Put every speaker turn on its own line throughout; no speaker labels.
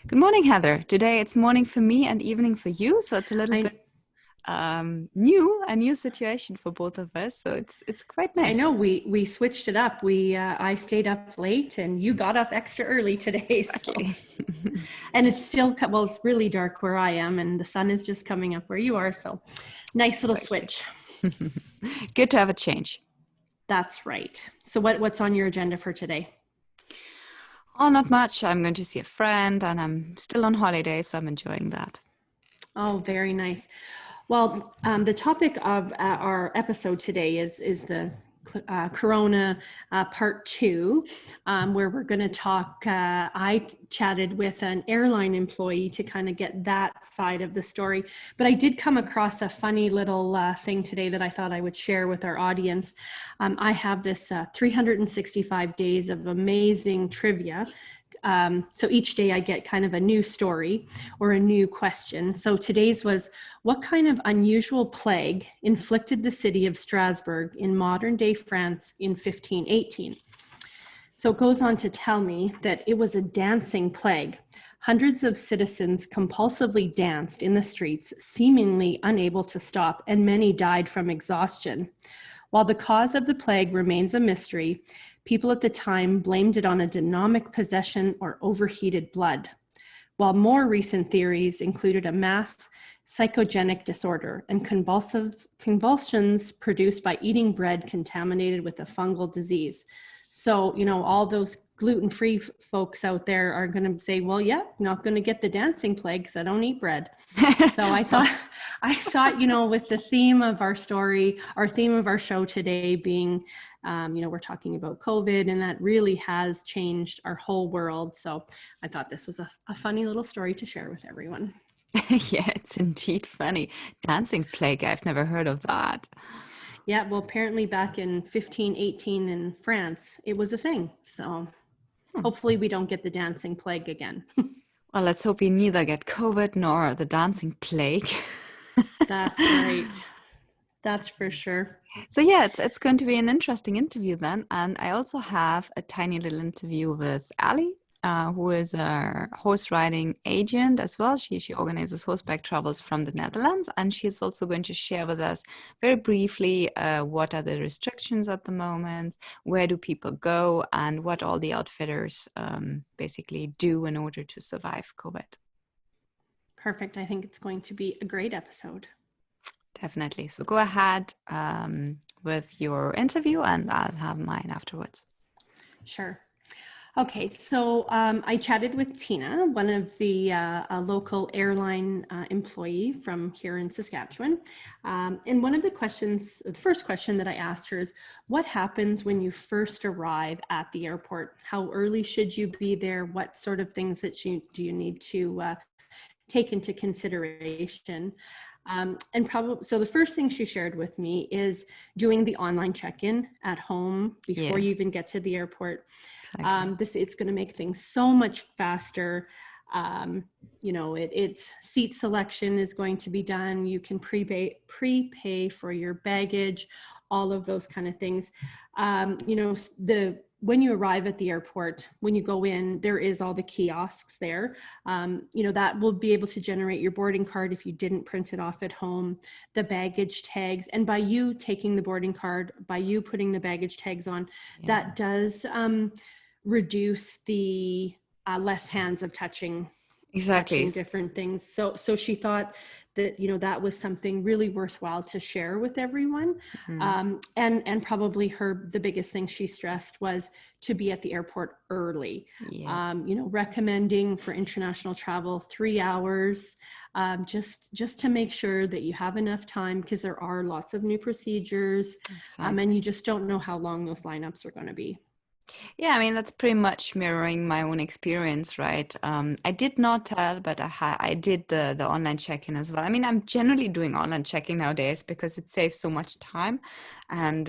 Good morning, Heather. Today it's morning for me and evening for you, so it's a little
I
bit a new situation for both of us. So it's quite
I
nice.
know we switched it up. We I stayed up late and you got up extra early today. So
Exactly.
and it's still well, it's really dark where I am, and the sun is just coming up where you are. So nice little
Exactly.
switch.
Good to have a change.
That's right. So what's on your agenda for today?
Oh, not much. I'm going to see a friend, and I'm still on holiday, so I'm enjoying that.
Oh, very nice. Well, the topic of our episode today is the Corona part two, where we're going to talk. I chatted with an airline employee to kind of get that side of the story, but I did come across a funny little thing today that I thought I would share with our audience. I have this 365 days of amazing trivia. So each day I get kind of a new story or a new question. So today's was, what kind of unusual plague inflicted the city of Strasbourg in modern day France in 1518? So it goes on to tell me that it was a dancing plague. Hundreds of citizens compulsively danced in the streets, seemingly unable to stop, and many died from exhaustion. While the cause of the plague remains a mystery, people at the time blamed it on a demonic possession or overheated blood, while more recent theories included a mass psychogenic disorder and convulsions produced by eating bread contaminated with a fungal disease. So, all those gluten-free folks out there are going to say, well, yeah, not going to get the dancing plague because I don't eat bread. So I thought, with the theme of our story, our theme of our show today being, we're talking about COVID, and that really has changed our whole world. So I thought this was a funny little story to share with everyone.
Yeah, it's indeed funny. Dancing plague. I've never heard of that.
Yeah, well, apparently back in 1518 in France, it was a thing. So
Hmm.
hopefully we don't get the dancing plague again.
Well, let's hope we neither get COVID nor the dancing plague.
That's right. That's for sure.
So yeah, it's going to be an interesting interview then, and I also have a tiny little interview with Ali, who is a horse riding agent as well. She organizes horseback travels from the Netherlands, and she's also going to share with us very briefly what are the restrictions at the moment, where do people go, and what all the outfitters basically do in order to survive COVID.
Perfect. I think it's going to be a great episode.
Definitely. So go ahead with your interview, and I'll have mine afterwards.
Sure. Okay, so I chatted with Tina, one of the local airline employee from here in Saskatchewan. And one of the first question that I asked her is, what happens when you first arrive at the airport? How early should you be there? What sort of things do you need to take into consideration? And probably, so the first thing she shared with me is doing the online check-in at home before you
Yes,
even get to the airport.
exactly.
It's going to make things so much faster. It's seat selection is going to be done. You can prepay for your baggage, all of those kind of things. When you arrive at the airport, when you go in, there is all the kiosks there. That will be able to generate your boarding card if you didn't print it off at home, the baggage tags. And by you taking the boarding card, by you putting the baggage tags on,
Yeah,
that does reduce the less hands of
exactly.
touching different things. So she thought that that was something really worthwhile to share with everyone.
Mhm.
And probably the biggest thing she stressed was to be at the airport early.
Yes,
Recommending for international travel 3 hours, just to make sure that you have enough time, because there are lots of new procedures, and
exactly.
you just don't know how long those lineups are going to be.
Yeah, I mean, that's pretty much mirroring my own experience, right? I did not tell, but I did the online check-in as well. I mean, I'm generally doing online check-in nowadays because it saves so much time. And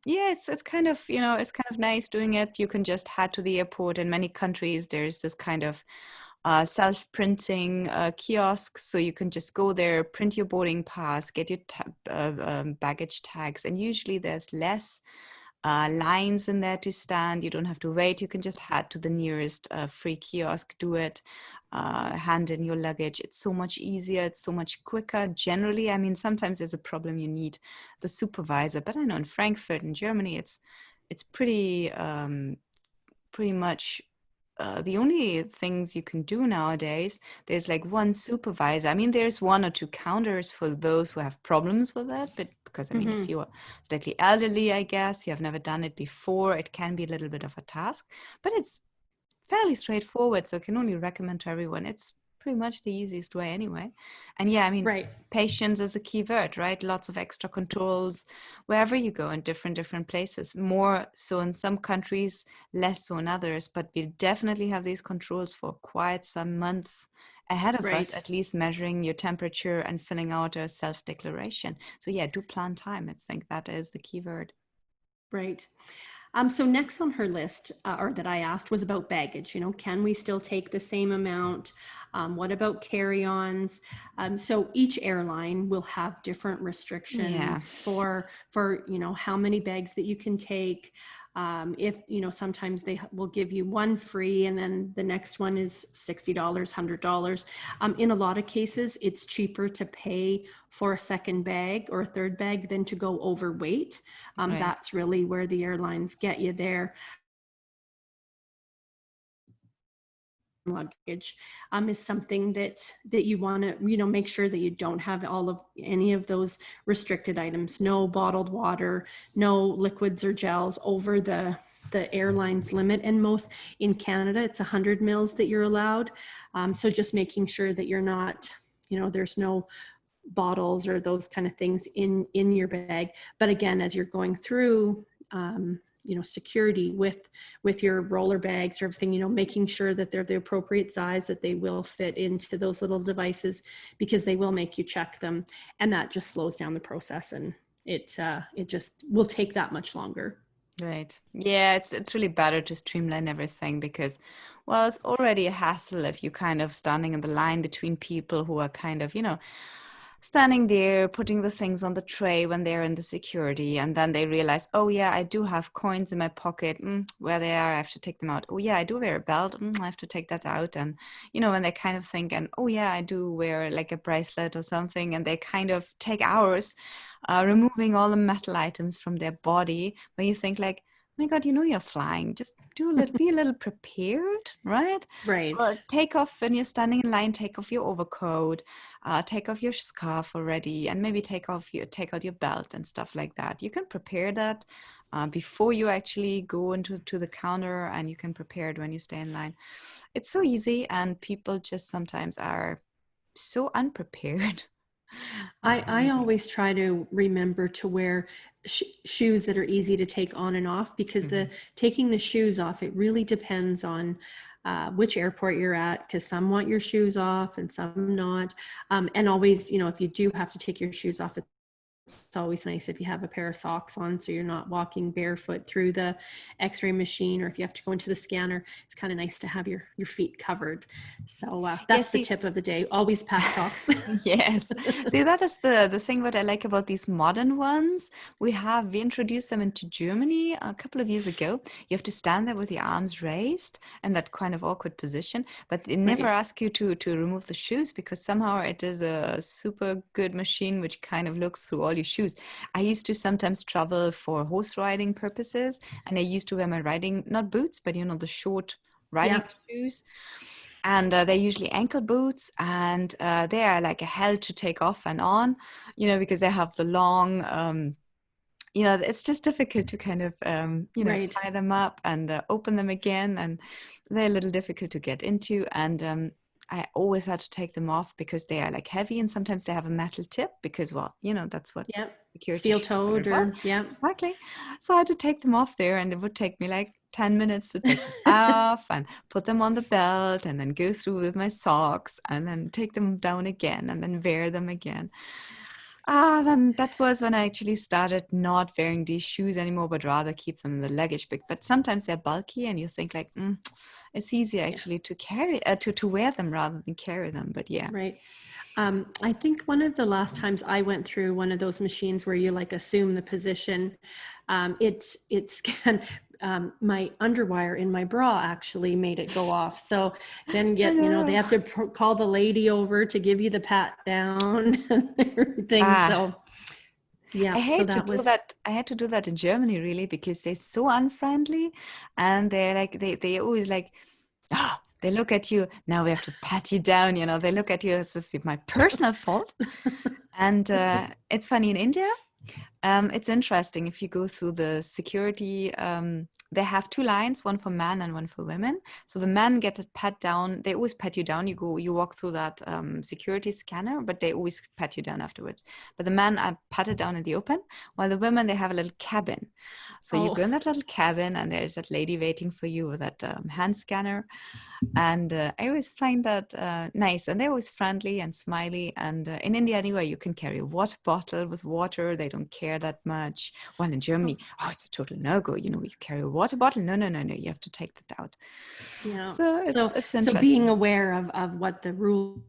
yeah, it's kind of, it's kind of nice doing it. You can just head to the airport. In many countries, there's this kind of self-printing kiosks, so you can just go there, print your boarding pass, get your baggage tags, and usually there's less lines in there to stand. You don't have to wait. You can just head to the nearest free kiosk, do it, hand in your luggage. It's so much easier. It's so much quicker. Generally, I mean, sometimes there's a problem. You need the supervisor, but I know in Frankfurt, in Germany, it's pretty much the only things you can do nowadays, there's like one supervisor. I mean, there's one or two counters for those who have problems with that, but because I mean, if you're slightly elderly, I guess you have never done it before, it can be a little bit of a task, but it's fairly straightforward. So I can only recommend to everyone. It's pretty much the easiest way anyway. And yeah, I mean,
Right.
patience is a key word, right? Lots of extra controls wherever you go in different places. More so in some countries, less so in others. But we definitely have these controls for quite some months ahead of us,
Right.
at least measuring your temperature and filling out a self-declaration. So yeah, do plan time. I think that is the key word.
Right. So next on her list, or that I asked, was about baggage. You know, can we still take the same amount? What about carry-ons? So each airline will have different
Yeah,
restrictions for you know how many bags that you can take. If you know, sometimes they will give you one free, and then the next one is $60, $100. In a lot of cases, it's cheaper to pay for a second bag or a third bag than to go overweight.
right.
That's really where the airlines get you there. Luggage is something that you want to, you know, make sure that you don't have all of any of those restricted items. No bottled water, no liquids or gels over the airline's limit. And most in Canada, it's 100 mils that you're allowed. So just making sure that you're not, you know, there's no bottles or those kind of things in your bag. But again, as you're going through you know, security with your roller bags or everything, you know, making sure that they're the appropriate size, that they will fit into those little devices, because they will make you check them, and that just slows down the process, and it just will take that much longer.
Right. Yeah, it's really better to streamline everything because, well, it's already a hassle if you kind of standing in the line between people who are kind of, standing there putting the things on the tray when they're in the security, and then they realize, oh yeah, I do have coins in my pocket. Where they are, I have to take them out. Oh yeah, I do wear a belt. I have to take that out. And when they kind of think, and oh yeah, I do wear like a bracelet or something, and they kind of take hours removing all the metal items from their body, when you think like, oh my God, you're flying. Just be a little prepared, right?
Right.
Or take off when you're standing in line, take off your overcoat, take off your scarf already, and maybe take out your belt and stuff like that. You can prepare that before you actually go into the counter, and you can prepare it when you stay in line. It's so easy, and people just sometimes are so unprepared. It's
I
amazing.
always try to remember to wear shoes that are easy to take on and off, because
Mhm.
the taking the shoes off, it really depends on which airport you're at, because some want your shoes off and some not. And always, you know, if you do have to take your shoes off, it's always nice if you have a pair of socks on, so you're not walking barefoot through the x-ray machine, or if you have to go into the scanner, it's kind of nice to have your feet covered. So
Yeah,
that's the
see,
tip of the day. Always pack socks.
yes. See, that is the thing what I like about these modern ones. We introduced them into Germany a couple of years ago. You have to stand there with your arms raised in that kind of awkward position, but they never
Right.
ask you to remove the shoes, because somehow it is a super good machine which kind of looks through all your shoes. I used to sometimes travel for horse riding purposes, and I used to wear my riding, not boots, but the short riding
Yeah.
shoes, and they're usually ankle boots, and they are like a hell to take off and on, because they have the long it's just difficult to kind of
Right.
tie them up and open them again, and they're a little difficult to get into, and I always had to take them off because they are like heavy, and sometimes they have a metal tip because, well, that's what
Yeah.
security
Steel
shoes are
toed,
about.
or yeah.
Exactly. So I had to take them off there, and it would take me like 10 minutes to take them off and put them on the belt, and then go through with my socks, and then take them down again, and then wear them again. Then that was when I actually started not wearing these shoes anymore, but rather keep them in the luggage bag. But sometimes they're bulky, and you think like, it's easier actually to carry, to wear them rather than carry them. But yeah.
Right. I think one of the last times I went through one of those machines where you like assume the position, it scanned my underwire in my bra actually made it go off. So then they have to call the lady over to give you the pat down and everything. So yeah,
I had to do that in Germany really, because they're so unfriendly, and they're like they always like, they look at you, now we have to pat you down, they look at you as if it's my personal fault. And it's funny, in India, it's interesting. If you go through the security, they have two lines, one for men and one for women. So the men get a pat down. They always pat you down. You walk through that security scanner, but they always pat you down afterwards. But the men are patted down in the open, while the women, they have a little cabin. So you go in that little cabin, and there's that lady waiting for you with that hand scanner. And I always find that nice, and they're always friendly and smiley. And in India anyway, you can carry a water bottle with water. They don't care that much. While in Germany, it's a total no-go. You carry a water bottle, no, you have to take that out.
Yeah.
So it's interesting.
So being aware of what the rule,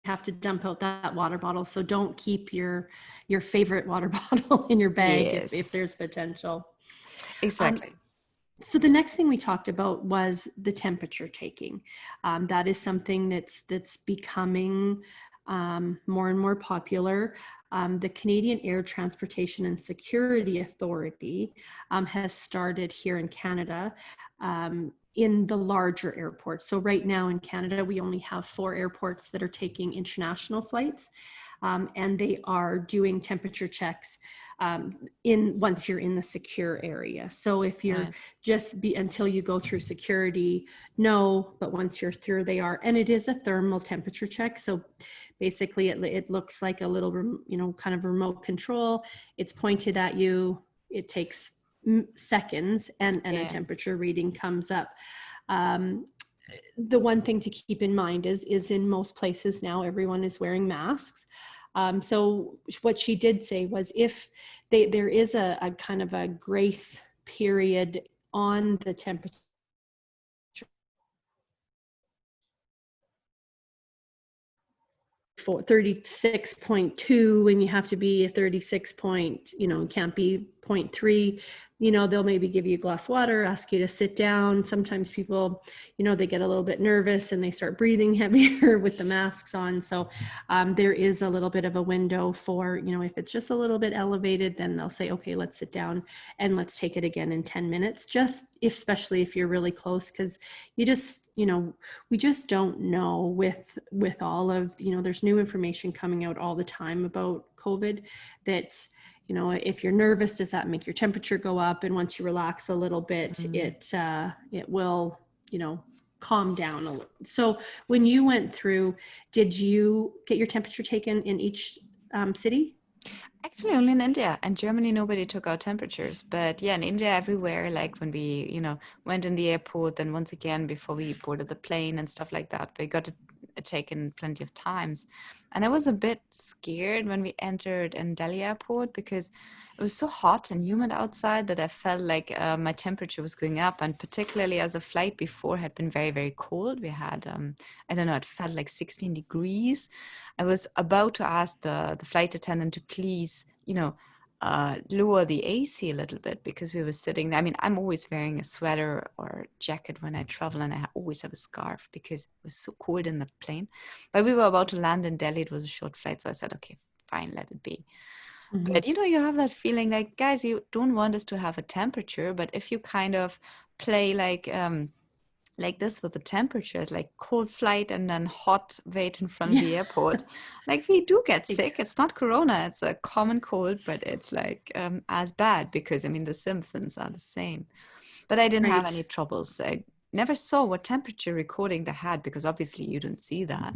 have to dump out that water bottle. So don't keep your favorite water bottle in your bag if there's potential.
Exactly.
So the next thing we talked about was the temperature taking. That is something that's becoming more and more popular. The Canadian Air Transportation and Security Authority has started here in Canada in the larger airports. So right now in Canada, we only have 4 airports that are taking international flights, and they are doing temperature checks once you're in the secure area. So if you're until you go through security, no, but once you're through, they are. And it is a thermal temperature check. So basically it looks like a little, kind of remote control. It's pointed at you. It takes seconds and a temperature reading comes up. The one thing to keep in mind is in most places now, everyone is wearing masks. So what she did say was, if there is a kind of a grace period on the temperature, 36.2, and you have to be a 36 point, can't be 0.3, they'll maybe give you a glass of water, ask you to sit down. Sometimes people, they get a little bit nervous and they start breathing heavier with the masks on. So there is a little bit of a window for, if it's just a little bit elevated, then they'll say, okay, let's sit down and let's take it again in 10 minutes, especially if you're really close, because we just don't know with all of, there's new information coming out all the time about COVID that, if you're nervous, does that make your temperature go up? And once you relax a little bit, it will, calm down a little. So when you went through, did you get your temperature taken in each city?
Actually, only in India and Germany, nobody took our temperatures. But yeah, in India, everywhere, like when we, went in the airport, and once again, before we boarded the plane and stuff like that, we got it taken plenty of times. And I was a bit scared when we entered in Delhi airport, because it was so hot and humid outside that I felt like my temperature was going up. And particularly as the flight before had been very, very cold. We had, I don't know, it felt like 16 degrees. I was about to ask the flight attendant to please, lower the AC a little bit, because we were sitting there. I mean, I'm always wearing a sweater or jacket when I travel, and I always have a scarf because it was so cold in the plane. But we were about to land in Delhi. It was a short flight. So I said, okay, fine, let it be. Mm-hmm. But, you have that feeling like, guys, you don't want us to have a temperature. But if you kind of play like this with the temperatures, like cold flight and then hot wait in front of the airport, like we do get sick. It's not corona, it's a common cold, but it's like as bad, because I mean the symptoms are the same. But I didn't have any troubles. I never saw what temperature recording they had, because obviously you don't see that.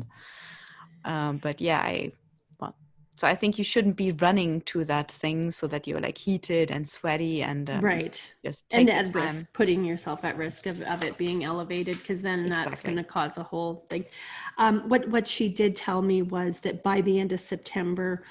But yeah, So I think you shouldn't be running to that thing so that you're like heated and sweaty and
Right.
just
And
take your
at
time.
risk, putting yourself at risk of it being elevated, because then that's going
Exactly.
to cause a whole thing. What she did tell me was that by the end of September,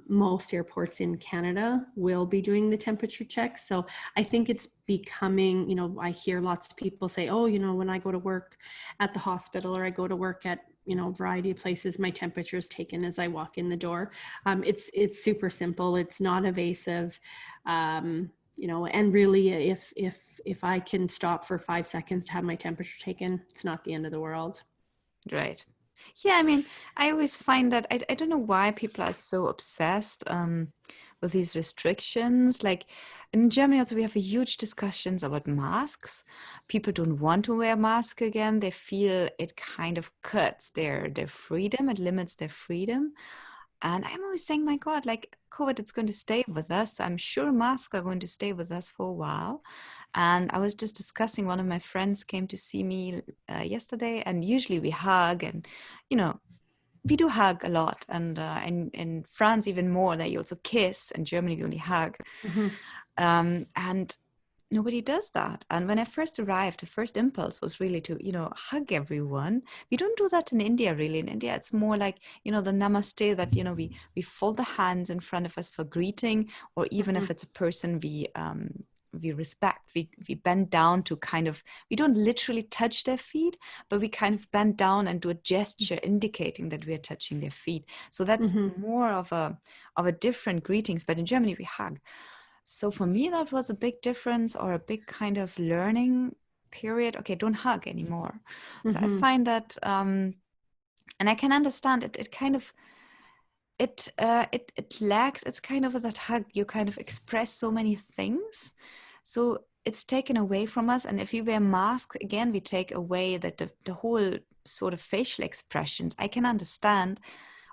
most airports in Canada will be doing the temperature checks. So I think it's becoming, you know, I hear lots of people say, oh, you know, when I go to work at the hospital or I go to work at, you know, a variety of places, my temperature is taken as I walk in the door. It's super simple. It's not evasive. You know, and really if I can stop for 5 seconds to have my temperature taken, it's not the end of the world.
Right. Yeah, I mean, I always find that I don't know why people are so obsessed with these restrictions. Like in Germany, also we have a huge discussions about masks. People don't want to wear masks again. They feel it kind of cuts their freedom. It limits their freedom. And I'm always saying, my God, like COVID, it's going to stay with us. I'm sure masks are going to stay with us for a while. And I was just discussing, one of my friends came to see me yesterday, and usually we hug, and, you know, we do hug a lot. And in France, even more, they also kiss. In Germany, we only hug.
Mm-hmm.
And nobody does that. And when I first arrived, the first impulse was really to, you know, hug everyone. We don't do that in India, really. In India, it's more like, you know, the namaste, that, you know, we fold the hands in front of us for greeting, or even
Mm-hmm.
if it's a person we respect, we bend down to kind of, we don't literally touch their feet, but we kind of bend down and do a gesture indicating that we are touching their feet. So that's
Mm-hmm.
more of a different greetings. But in Germany, we hug. So for me, that was a big difference, or a big kind of learning period. Okay, don't hug anymore. So I
Mm-hmm.
find that, and I can understand it. It kind of it lacks. It's kind of that hug. You kind of express so many things, so it's taken away from us. And if you wear mask again, we take away that the whole sort of facial expressions. I can understand,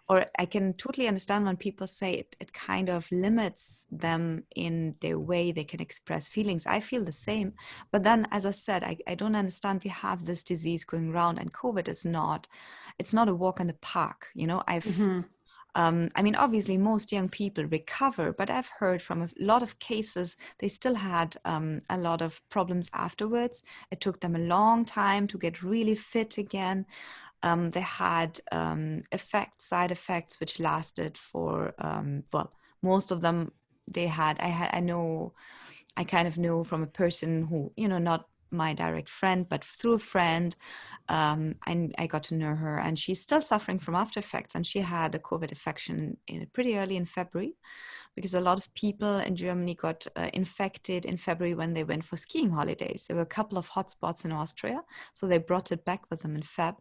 or I can totally understand when people say it kind of limits them in their way they can express feelings. I feel the same. But then, as I said, I don't understand. We have this disease going around, and COVID is not, it's not a walk in the park. You know,
Mm-hmm.
I mean, obviously, most young people recover, but I've heard from a lot of cases, they still had a lot of problems afterwards. It took them a long time to get really fit again. They had side effects, which lasted for, well, most of them they had. I kind of know from a person who, you know, not my direct friend, but through a friend, I got to know her, and she's still suffering from after effects. And she had a COVID infection pretty early in February, because a lot of people in Germany got infected in February when they went for skiing holidays. There were a couple of hotspots in Austria, so they brought it back with them in Feb.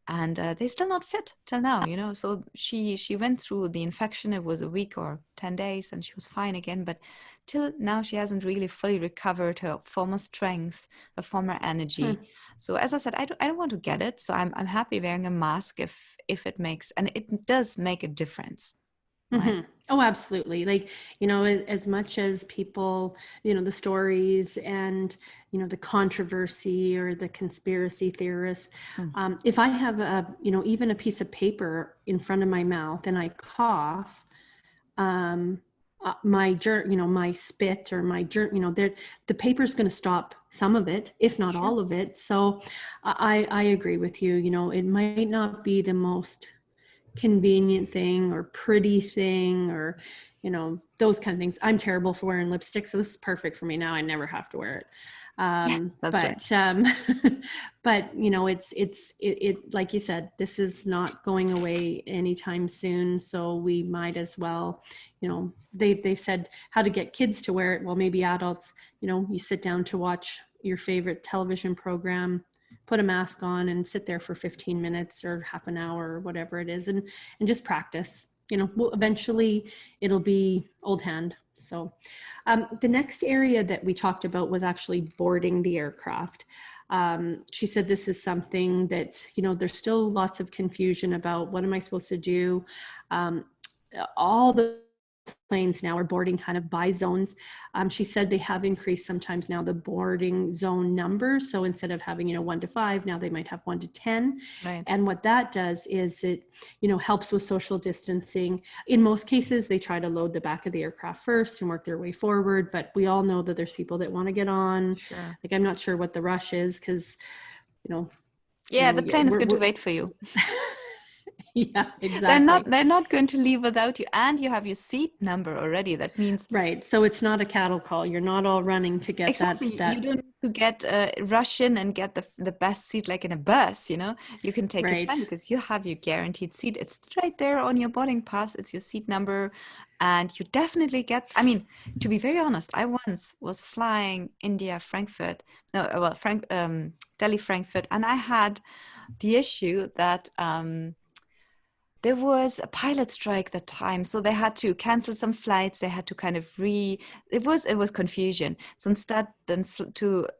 And they're still not fit till now, you know. So she went through the infection. It was a week or 10 days, and she was fine again. But till now, she hasn't really fully recovered her former strength, her former energy. So as I said, I don't want to get it. So I'm happy wearing a mask if it makes, and it does make a difference, right?
Mm-hmm. Oh, absolutely. Like, you know, as much as people, you know, the stories and, you know, the controversy or the conspiracy theorists,
Mm.
if I have you know, even a piece of paper in front of my mouth and I cough, um, you know, my spit or you know, the paper's going to stop some of it, if not
Sure.
all of it. So I agree with you. You know, it might not be the most convenient thing or pretty thing, or, you know, those kind of things. I'm terrible for wearing lipstick, so this is perfect for me now. I never have to wear it.
Yeah, that's right.
But you know, it like you said, this is not going away anytime soon, so we might as well, you know, they've said how to get kids to wear it. Well, maybe adults, you know, you sit down to watch your favorite television program, put a mask on and sit there for 15 minutes or half an hour or whatever it is, and just practice. You know, well, eventually it'll be old hand. So the next area that we talked about was actually boarding the aircraft. She said this is something that, you know, there's still lots of confusion about. What am I supposed to do? All the planes now are boarding kind of by zones. She said they have increased sometimes now the boarding zone numbers. So instead of having, 1 to 5, now they might have 1 to 10.
Right.
And what that does is it, helps with social distancing. In most cases, they try to load the back of the aircraft first and work their way forward. But we all know that there's people that want to get on.
Sure.
Like, I'm not sure what the rush is because,
Yeah, the plane is going to wait for you.
Yeah, exactly.
They're not going to leave without you, and you have your seat number already. That means
right. So it's not a cattle call. You're not all running to get
exactly.
that.
You don't need to get rush in and get the best seat like in a bus. You can take your
Right.
time because you have your guaranteed seat. It's right there on your boarding pass. It's your seat number, and you definitely get. I mean, to be very honest, I once was flying India Frankfurt. No, well, Delhi Frankfurt, and I had the issue that. There was a pilot strike that time, so they had to cancel some flights. They had to kind of it was confusion. So instead,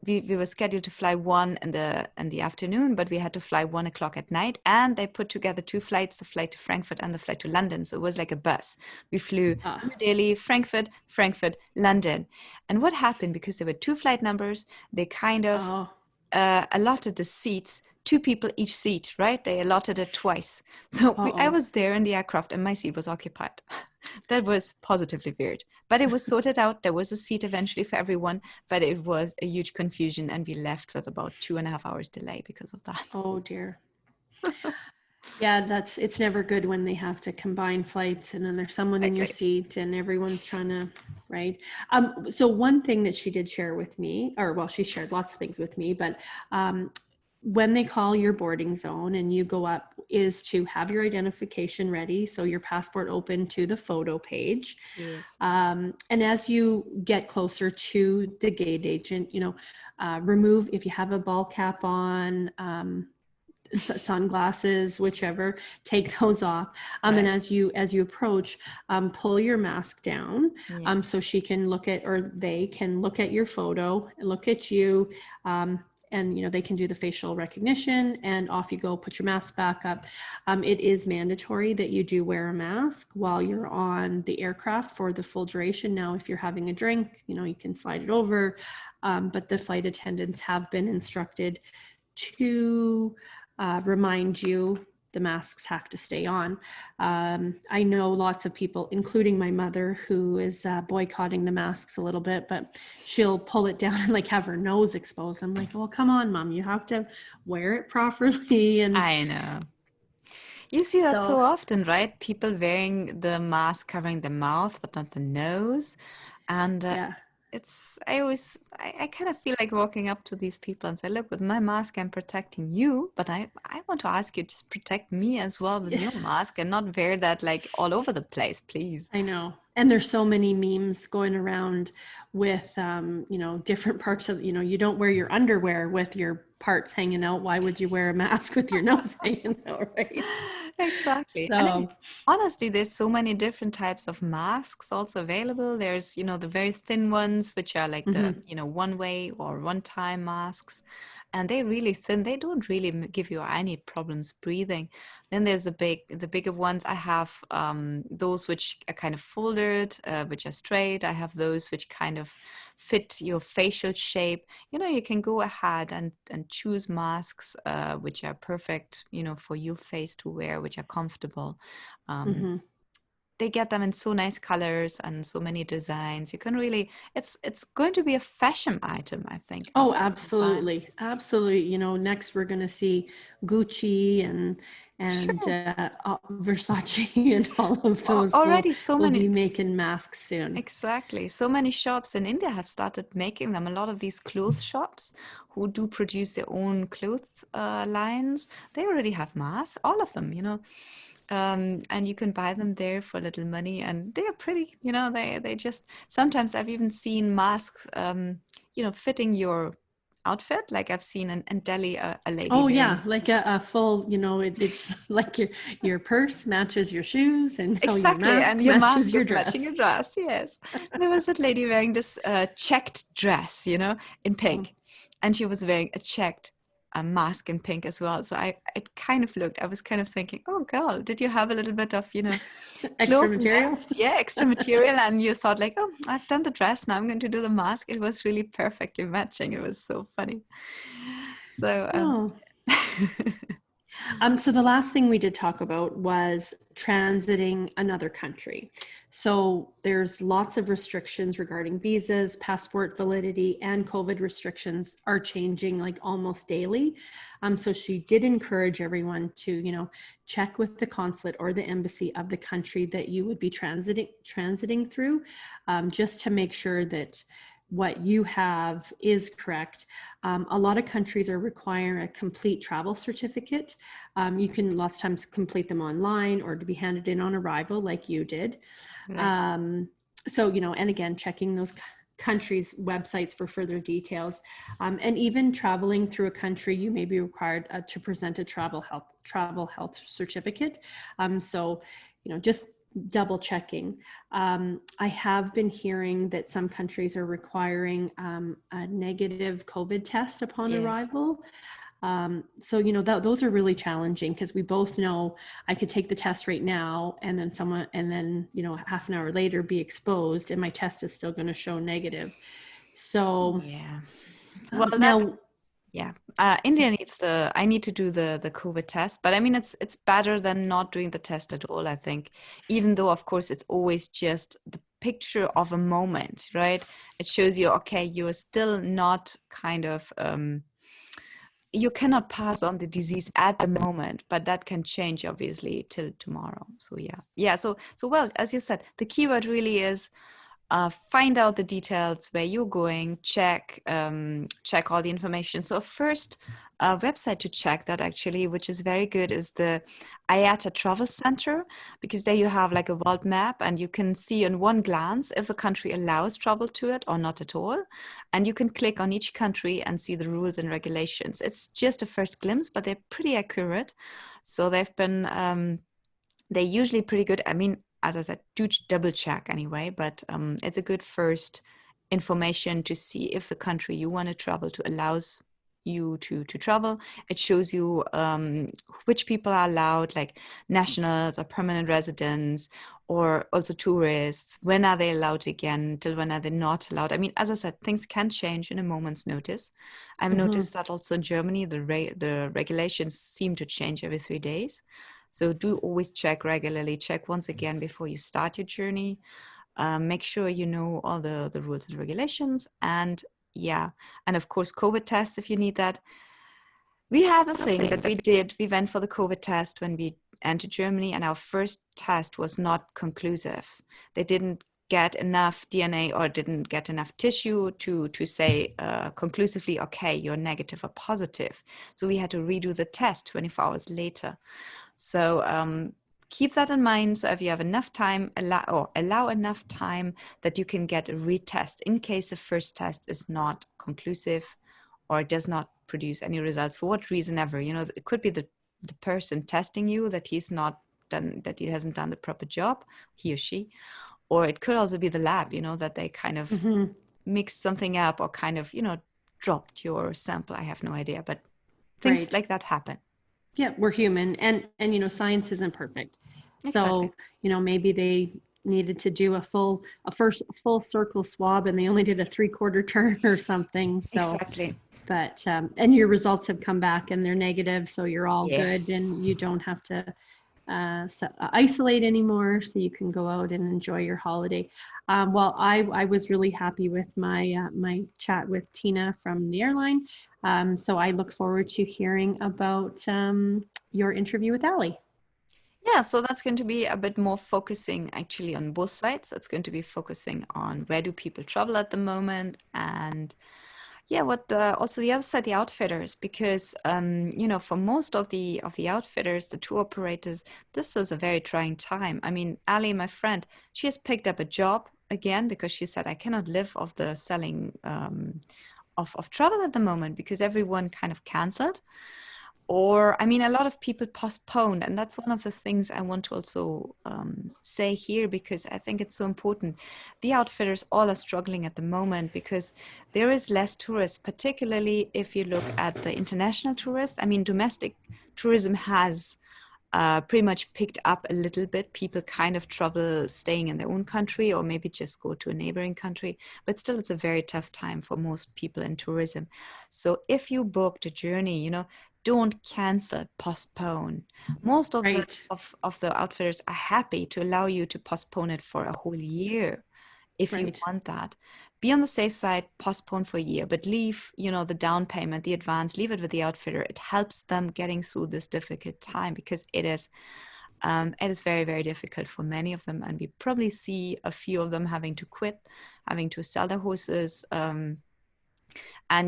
we were scheduled to fly one in the afternoon, but we had to fly 1 o'clock at night. And they put together 2 flights: the flight to Frankfurt and the flight to London. So it was like a bus. We flew New Delhi, Frankfurt, London. And what happened, because there were 2 flight numbers, they kind of allotted the seats. 2 people each seat, right? They allotted it twice. So I was there in the aircraft and my seat was occupied. That was positively weird. But it was sorted out. There was a seat eventually for everyone, but it was a huge confusion. And we left with about 2.5 hours delay because of that.
Oh, dear. Yeah, it's never good when they have to combine flights and then there's someone in your seat and everyone's trying to, right? So one thing that she did share with me, she shared lots of things with me, but when they call your boarding zone and you go up, is to have your identification ready. So your passport open to the photo page.
Yes.
And as you get closer to the gate agent, remove, if you have a ball cap on, sunglasses, whichever, take those off.
Right.
And as you approach, pull your mask down, so she can look at, or they can look at your photo, look at you, and they can do the facial recognition, and off you go. Put your mask back up. It is mandatory that you do wear a mask while you're on the aircraft for the full duration. Now, if you're having a drink, you can slide it over, but the flight attendants have been instructed to remind you the masks have to stay on. I know lots of people, including my mother, who is boycotting the masks a little bit, but she'll pull it down and like have her nose exposed. I'm like, well, come on, Mom, you have to wear it properly. And
I know. You see that so often, right? People wearing the mask covering the mouth, but not the nose. And I kind of feel like walking up to these people and say, look, with my mask, I'm protecting you, but I want to ask you, just protect me as well with your mask and not wear that like all over the place, please.
I know. And there's so many memes going around with, different parts of, you don't wear your underwear with your parts hanging out. Why would you wear a mask with your nose hanging out, right?
Exactly.
So,
and honestly, there's so many different types of masks also available. There's, the very thin ones, which are like the, one-way or one-time masks. And they're really thin. They don't really give you any problems breathing. Then there's the bigger ones. I have those which are kind of folded, which are straight. I have those which kind of fit your facial shape. You can go ahead and choose masks which are perfect, for your face to wear, which are comfortable. They get them in so nice colors and so many designs. You can really, it's going to be a fashion item, I think.
Oh, absolutely. Absolutely. Next we're going to see Gucci and Versace and all of those
already will
be making masks soon.
Exactly. So many shops in India have started making them. A lot of these clothes shops who do produce their own clothes lines, they already have masks, all of them, and you can buy them there for little money, and they are pretty, they just, sometimes I've even seen masks, fitting your outfit. Like I've seen in Delhi a lady.
Oh yeah, like a full, it's like your purse matches your shoes, and
exactly, and your mask is matching your dress. Yes, there was that lady wearing this checked dress, in pink, and she was wearing a checked a mask in pink as well. So I was kind of thinking, oh girl, did you have a little bit of,
Extra
clothes
material.
left? Yeah, extra material. And you thought like, oh, I've done the dress. Now I'm going to do the mask. It was really perfectly matching. It was so funny. So,
Oh. So the last thing we did talk about was transiting another country. So there's lots of restrictions regarding visas, passport validity, and COVID restrictions are changing like almost daily. So she did encourage everyone to, check with the consulate or the embassy of the country that you would be transiting through, just to make sure that what you have is correct. A lot of countries are requiring a complete travel certificate. You can lots of times complete them online or to be handed in on arrival like you did.
right.
So, and again, checking those countries' websites for further details. And even traveling through a country, you may be required to present a travel health certificate. So, just double checking. I have been hearing that some countries are requiring a negative COVID test upon
Yes.
arrival. So, those are really challenging because we both know I could take the test right now and then half an hour later be exposed and my test is still going to show negative. So,
Yeah. Well,
now,
yeah. India I need to do the COVID test, but I mean, it's better than not doing the test at all, I think, even though, of course, it's always just the picture of a moment, right? It shows you, okay, you're still not kind of, you cannot pass on the disease at the moment, but that can change obviously till tomorrow. So yeah. So well, as you said, the keyword really is find out the details where you're going, check all the information. So first website to check that actually, which is very good, is the IATA Travel Center, because there you have like a world map and you can see in one glance if the country allows travel to it or not at all. And you can click on each country and see the rules and regulations. It's just a first glimpse, but they're pretty accurate. So they're usually pretty good. I mean, as I said, do double check anyway, but it's a good first information to see if the country you want to travel to allows you to travel. It shows you which people are allowed, like nationals or permanent residents, or also tourists. When are they allowed again? Till when are they not allowed? I mean, as I said, things can change in a moment's notice. I've noticed that also in Germany, the regulations seem to change every 3 days. So do always check regularly. Check once again before you start your journey. Make sure you know all the rules and regulations. And yeah, and of course, COVID tests if you need that. We had a thing that we did. We went for the COVID test when we entered Germany, and our first test was not conclusive. They didn't get enough DNA or didn't get enough tissue to say conclusively, okay, you're negative or positive. So we had to redo the test 24 hours later. So keep that in mind. So if you have enough time, allow enough time that you can get a retest in case the first test is not conclusive or does not produce any results for what reason ever. It could be the person testing you that he hasn't done the proper job, he or she, or it could also be the lab, that they kind of mixed something up or kind of, dropped your sample. I have no idea, but things like that happen.
Yeah, we're human, and science isn't perfect.
Exactly.
So maybe they needed to do a first full circle swab and they only did a 3/4 turn or something. So
Exactly.
but and your results have come back and they're negative, so you're all good
Yes.
and you don't have to isolate anymore, so you can go out and enjoy your holiday. Well, I was really happy with my chat with Tina from the airline. So I look forward to hearing about your interview with Ali.
Yeah, so that's going to be a bit more focusing actually on both sides. It's going to be focusing on where do people travel at the moment, and yeah, also the other side, the outfitters, because for most of the outfitters, the tour operators, this is a very trying time. I mean, Ali, my friend, she has picked up a job again because she said, I cannot live off the selling of travel at the moment because everyone kind of canceled. Or, I mean, a lot of people postponed, and that's one of the things I want to also say here, because I think it's so important. The outfitters all are struggling at the moment because there is less tourists, particularly if you look at the international tourists. I mean, domestic tourism has pretty much picked up a little bit. People kind of trouble staying in their own country or maybe just go to a neighboring country. But still, it's a very tough time for most people in tourism. So if you booked a journey, you know, don't cancel, postpone. Most of the
Right.
of the outfitters are happy to allow you to postpone it for a whole year if you
Right.
want that. Be on the safe side, postpone for a year, but leave, you know, the down payment, the advance, leave it with the outfitter. It helps them getting through this difficult time because it is very, very difficult for many of them. And we probably see a few of them having to quit, having to sell their horses, and,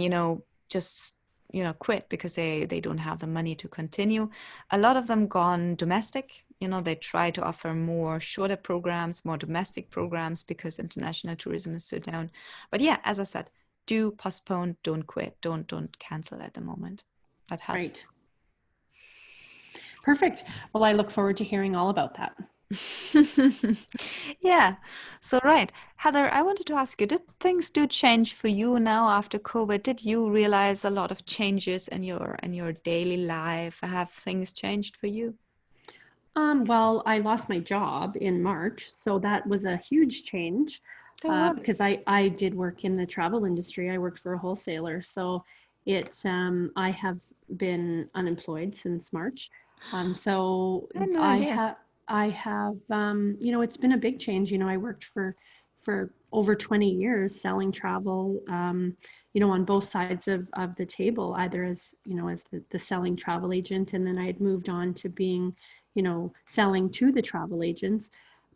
you know, just, you know, quit because they don't have the money to continue. A lot of them gone domestic. You know, they try to offer more shorter programs, more domestic programs because international tourism is so down. But yeah, as I said, do postpone, don't quit, don't cancel at the moment. That helps.
Right. Perfect. Well, I look forward to hearing all about that.
Yeah. So right. Heather, I wanted to ask you, did things do change for you now after COVID? Did you realize a lot of changes in your daily life? Have things changed for you?
Well, I lost my job in March, so that was a huge change
There was.
because I did work in the travel industry. I worked for a wholesaler, so I have been unemployed since March. So
I had no idea.
I have you know, it's been a big change. You know, I worked for over 20 years selling travel, you know, on both sides of the table, either as, you know, as the selling travel agent, and then I had moved on to being, you know, selling to the travel agents.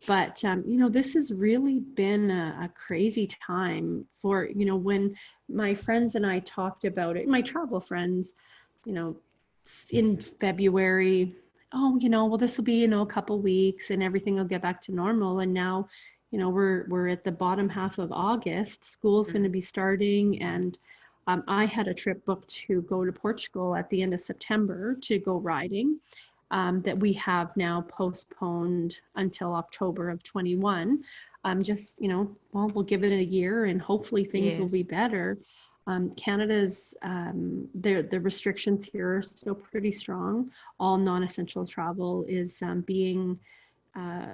But, you know, this has really been a crazy time for, you know, when my friends and I talked about it, my travel friends, you know, in February, oh, you know, well, this will be, you know, a couple weeks and everything will get back to normal. And now, you know, we're at the bottom half of August. School's going to
Mm.
be starting, and I had a trip booked to go to Portugal at the end of September to go riding, that we have now postponed until October of 21. Just, you know, well, we'll give it a year and hopefully things will be
Yes.
better. Canada's, the restrictions here are still pretty strong. All non-essential travel is being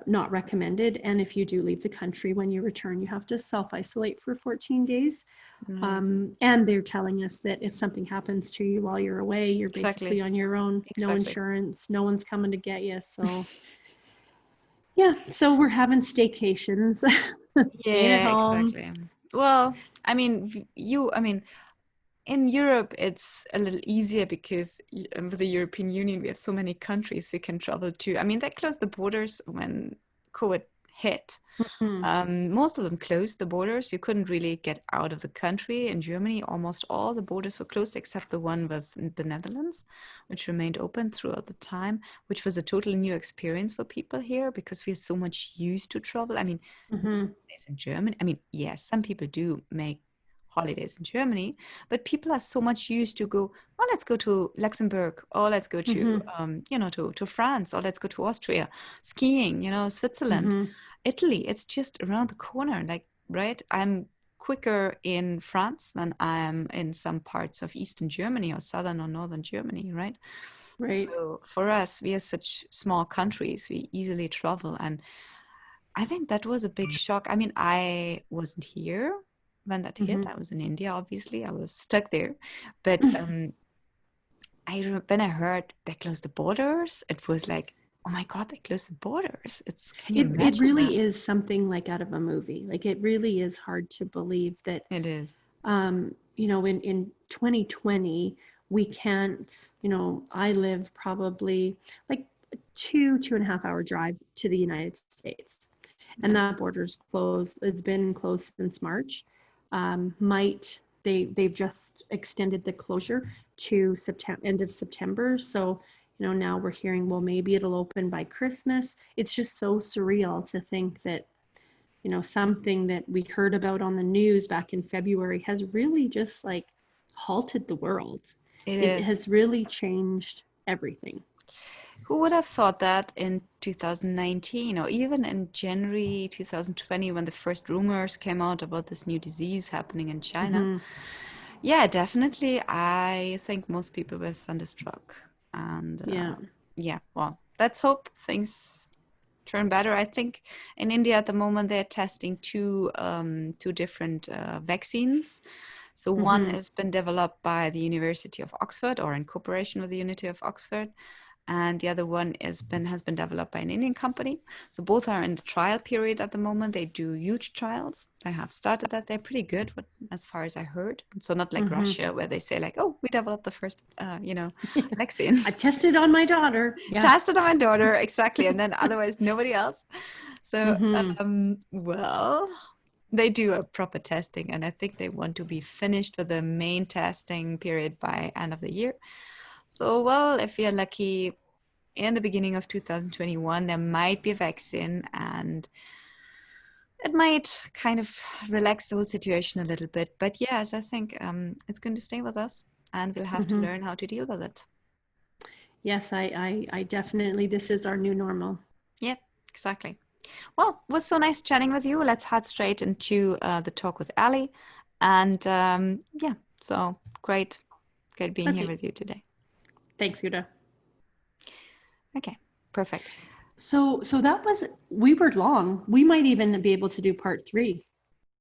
not recommended. And if you do leave the country, when you return, you have to self-isolate for 14 days.
Right.
And they're telling us that if something happens to you while you're away, you're basically
Exactly.
on your own, no
Exactly.
insurance, no one's coming to get you. So, yeah, so we're having staycations, staying at
Yeah,
home.
exactly. Well, I mean, I mean, in Europe, it's a little easier because with the European Union, we have so many countries we can travel to. I mean, they closed the borders when COVID hit.
Mhm.
Most of them closed the borders. You couldn't really get out of the country. In Germany, almost all the borders were closed except the one with the Netherlands, which remained open throughout the time, which was a totally new experience for people here because we're so much used to travel. I mean,
Mhm.
holidays in Germany. I mean, yes, some people do make holidays in Germany, but people are so much used to go, oh, let's go to Luxembourg, or let's go to,
Mhm.
you know, to France, or let's go to Austria, skiing, you know, Switzerland,
Mhm.
Italy. It's just around the corner. Like, right? I'm quicker in France than I am in some parts of Eastern Germany or Southern or Northern Germany, right?
Right.
So for us, we are such small countries, we easily travel. And I think that was a big shock. I mean, I wasn't here when that hit.
Mhm.
I was in India, obviously. I was stuck there. But when I heard they closed the borders, it was like, oh my God, they closed the borders. Can you
It
imagine that?
really is something like out of a movie. Like it really is hard to believe that,
It is.
you know, in 2020, we can't, you know, I live probably like two and a half hour drive to the United States. And
Right.
that border's closed. It's been closed since March. They've just extended the closure to September, end of September. So, you know, now we're hearing, well, maybe it'll open by Christmas. It's just so surreal to think that, you know, something that we heard about on the news back in February has really just like halted the world.
It
It
is.
has really changed everything.
Who would have thought that in 2019 or even in January 2020 when the first rumors came out about this new disease happening in China?
Hmm.
Yeah, definitely. I think most people were thunderstruck. And
Yeah.
yeah, well, let's hope things turn better. I think in India at the moment they're testing two different vaccines. So one
Hmm.
has been developed by the University of Oxford or in cooperation with the University of Oxford, and the other one has been developed by an Indian company. So both are in the trial period at the moment. They do huge trials. They have started that. They're pretty good, as far as I heard. So not like
Hmm.
Russia, where they say like, "Oh, we developed the first, vaccine."
I tested on my daughter. Yeah.
Tested on my daughter, exactly, and then otherwise nobody else. So,
Hmm.
well, they do a proper testing, and I think they want to be finished with the main testing period by end of the year. So, well, if you're lucky, in the beginning of 2021, there might be a vaccine, and it might kind of relax the whole situation a little bit. But yes, I think it's going to stay with us, and we'll have to
Hmm.
learn how to deal with it.
Yes, I definitely, this is our new normal.
Yeah, exactly. Well, it was so nice chatting with you. Let's head straight into the talk with Ali. And yeah, so great being here
Okay.
with you today.
Thanks, Yuda.
Okay, perfect.
So that was, we were long. We might even be able to do part 3.